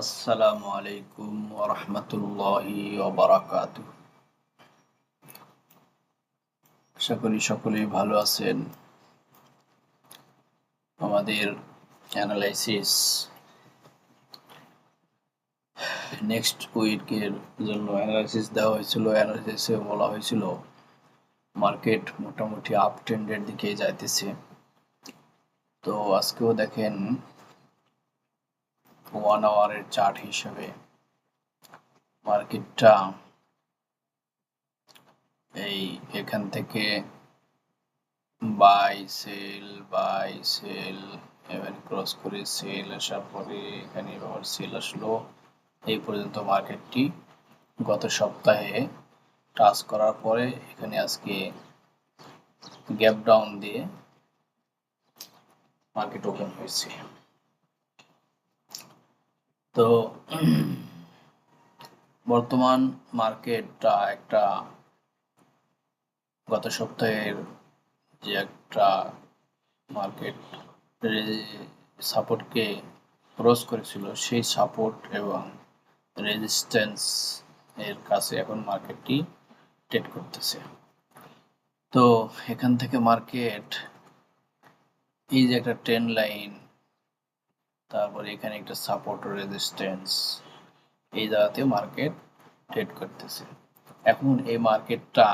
আসসালামু আলাইকুম ওয়া রাহমাতুল্লাহি ওয়া বারাকাতুহু। আশা করি সকলেই ভালো আছেন। আমাদের অ্যানালাইসিস নেক্সট উইকের জন্য অ্যানালাইসিস দেওয়া হয়েছিল। অ্যানালাইসিসে বলা হয়েছিল মার্কেট মোটামুটি আপ ট্রেন্ডের দিকে যাইতেছে। তো আজকেও দেখেন 1 আওয়ারের চার্ট হিসেবে মার্কেটটা এখান থেকে বাই সেল এবার ক্রস করে সেল আসার পরে এখানে আবার সেল আসলো। এই পর্যন্ত মার্কেটটি গত সপ্তাহে টাচ করার পরে এখানে আজকে গ্যাপ ডাউন দিয়ে মার্কেট ওপেন হয়েছে। তো বর্তমান মার্কেটটা একটা গত সপ্তাহের যে একটা মার্কেট সাপোর্টকে ক্রস করেছিল, সেই সাপোর্ট এবং রেজিস্ট্যান্স এর কাছে এখন মার্কেটটি ট্রেড করতেছে। তো এখান থেকে মার্কেট এই যে একটা ট্রেন্ড লাইন, তারপরে এখানে একটা সাপোর্ট রেজিস্ট্যান্স, এই জায়গাতে মার্কেট ট্রেড করতেছে। এখন এই মার্কেটটা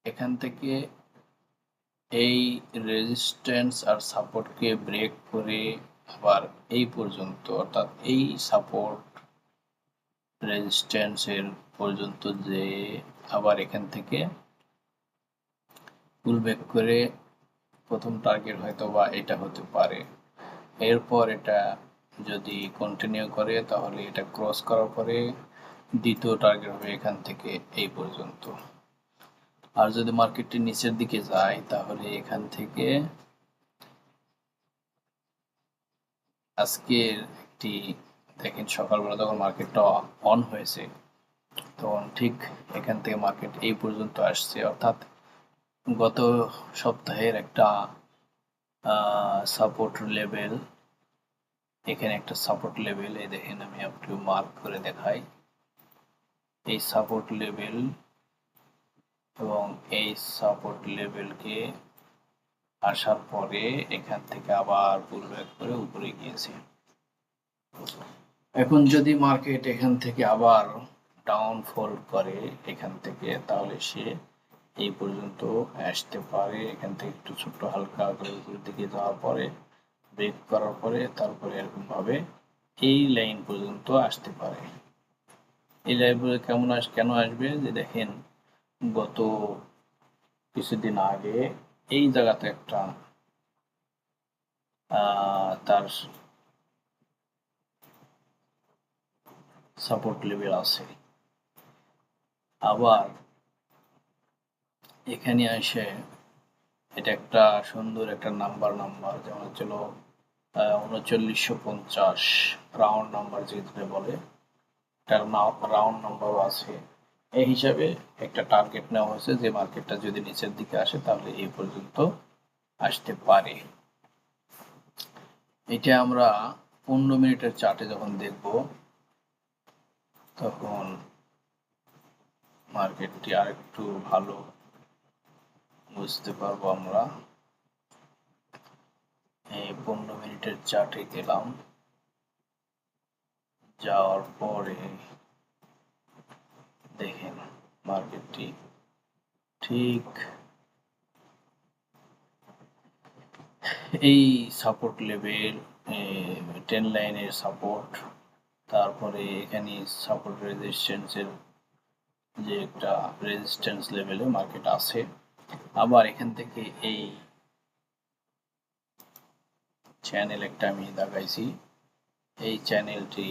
এখান থেকে এই রেজিস্ট্যান্স আর সাপোর্টকে ব্রেক করে আবার এই পর্যন্ত, অর্থাৎ এই সাপোর্ট রেজিস্ট্যান্সের পর্যন্ত যে আবার এখান থেকে পুল ব্যাক করে প্রথম টার্গেট হয়তো বা এটা হতে পারে। এরপর এটা যদি কন্টিনিউ করে তাহলে এটা ক্রস করার পরে দ্বিতীয় টার্গেট হবে এখান থেকে এই পর্যন্ত। আর যদি মার্কেটটি নিচের দিকে যায় তাহলে এখান থেকে আজকের একটি দেখেন সকালবেলা যখন মার্কেটটা অন হয়েছে তখন ঠিক এখান থেকে মার্কেট এই পর্যন্ত আসছে, অর্থাৎ গত সপ্তাহের একটা সাপোর্ট লেভেল, এখানে একটা সাপোর্ট লেভেল, এই দেখেন আমি একটু মার্ক করে দেখাই। এই সাপোর্ট লেভেল এবং এই সাপোর্ট লেভেলকে আসার পরে এখান থেকে আবার পুলব্যাক করে উপরে গিয়েছে। এখন যদি মার্কেট এখান থেকে আবার ডাউনফল করে এখান থেকে, তাহলে সে এই পর্যন্ত আসতে পারে। এখান থেকে একটু ছোট্ট হালকা করে উপরের দিকে যাওয়ার পরে ব্রেক করার পরে তারপরে এরকম ভাবে এই লাইন পর্যন্ত আসতে পারে। এই লাইন কেন আসবে, যে দেখেন গত কিছুদিন আগে এই জায়গাতে একটা তার সাপোর্ট লেভেল আছে, আবার এখানে এসে এটা একটা সুন্দর একটা নাম্বার যেমন হচ্ছিল 3950 রাউন্ড নাম্বার যেটা বলে, এটার রাউন্ড নাম্বারও আছে। এই হিসাবে একটা টার্গেট নেওয়া হয়েছে যে মার্কেটটা যদি নিচের দিকে আসে তাহলে এই পর্যন্ত আসতে পারে। এটা আমরা 15 মিনিটের চার্টে যখন দেখব তখন মার্কেটটি আরেকটু ভালো বুঝতে পারবো আমরা। এই 15 মিনিটের চার্টে গেলাম, যাওয়ার পরে দেখেন মার্কেটটি ঠিক এই সাপোর্ট লেভেল, ট্রেন্ড লাইনের সাপোর্ট, তারপরে এখানে সাপোর্ট রেজিস্ট্যান্সের যে একটা রেজিস্ট্যান্স লেভেলে মার্কেট আছে। আবার এখান থেকে এই চ্যানেল একটা আমি দেখাইছি, এই চ্যানেলটি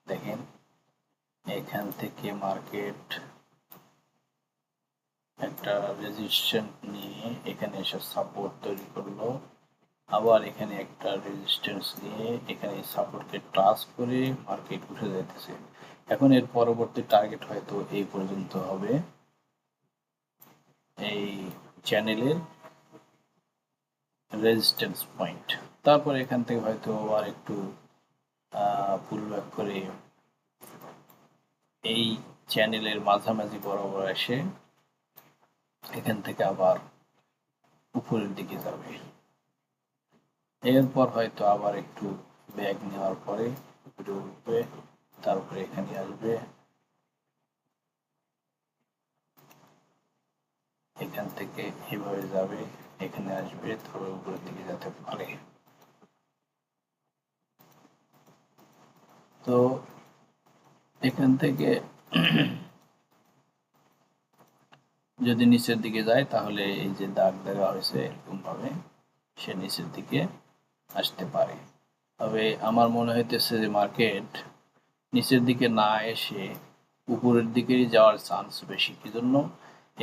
দেখেন এখান থেকে মার্কেট একটা রেজিস্ট্যান্স নিয়ে এখানে এসে সাপোর্ট তৈরি করলো, আবার এখানে একটা রেজিস্ট্যান্স নিয়ে এখানে সাপোর্টকে টাচ করে মার্কেট উঠে যাইতেছে। এখন এর পরবর্তী টার্গেট হয়তো এই পর্যন্ত হবে, এই চ্যানেলের রেজিস্ট্যান্স পয়েন্ট। তারপরে এখান থেকে হয়তো আবার একটু পুল ব্যাক করে এই চ্যানেলের মাঝামাঝি বরাবর এসে এখান থেকে আবার উপরের দিকে যাবে। এরপর হয়তো আবার একটু ব্যাগ নেওয়ার পরে উপরে উঠবে, তারপরে এখানে আসবে, এখান থেকে এভাবে যাবে, এখানে আসবে, তারপরে উপরের দিকে যেতে পারে। তো এখান থেকে যদি নিচের দিকে যায় তাহলে এই যে দাগ দেওয়া হয়েছে এরকম ভাবে সে নিচের দিকে আসতে পারে। তবে আমার মনে হইতেছে যে মার্কেট নিচের দিকে না এসে উপরের দিকেই যাওয়ার চান্স বেশি। কি জন্য?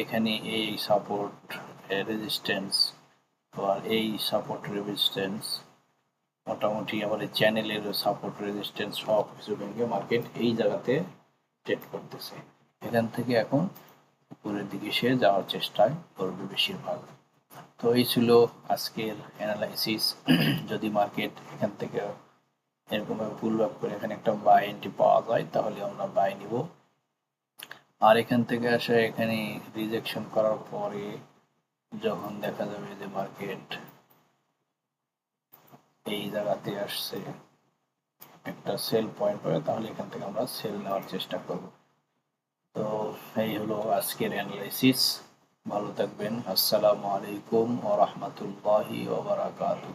এখানে এই সাপোর্ট রেজিস্ট্যান্স আর এই সাপোর্ট রেজিস্ট্যান্স মোটামুটি আমাদের চ্যানেলের সাপোর্ট রেজিস্ট্যান্স সব কিছু ভেঙে মার্কেট এই জায়গাতে ট্রেড করতেছে। এখান থেকে এখন উপরের দিকে সে যাওয়ার চেষ্টায় করবে বেশিরভাগ। তো এই ছিল আজকের অ্যানালাইসিস। যদি মার্কেট এখান থেকে এরকম ভাবে পুল ব্যাক করে এখানে একটা বাই এন্ট্রি পাওয়া যায় তাহলে আমরা বাই নিব। আর এখান থেকে আসে এখানে রিজেকশন করার পরে যখন দেখা যাবে যে মার্কেট এই জায়গাতে আসছে একটা সেল পয়েন্ট পাবে তাহলে এখান থেকে আমরা সেল নেওয়ার চেষ্টা করব। তো এই হলো আজকের অ্যানালাইসিস। ভালো থাকবেন। আসসালামু আলাইকুম ওয়া রাহমাতুল্লাহি ওয়া বারাকাতুহু।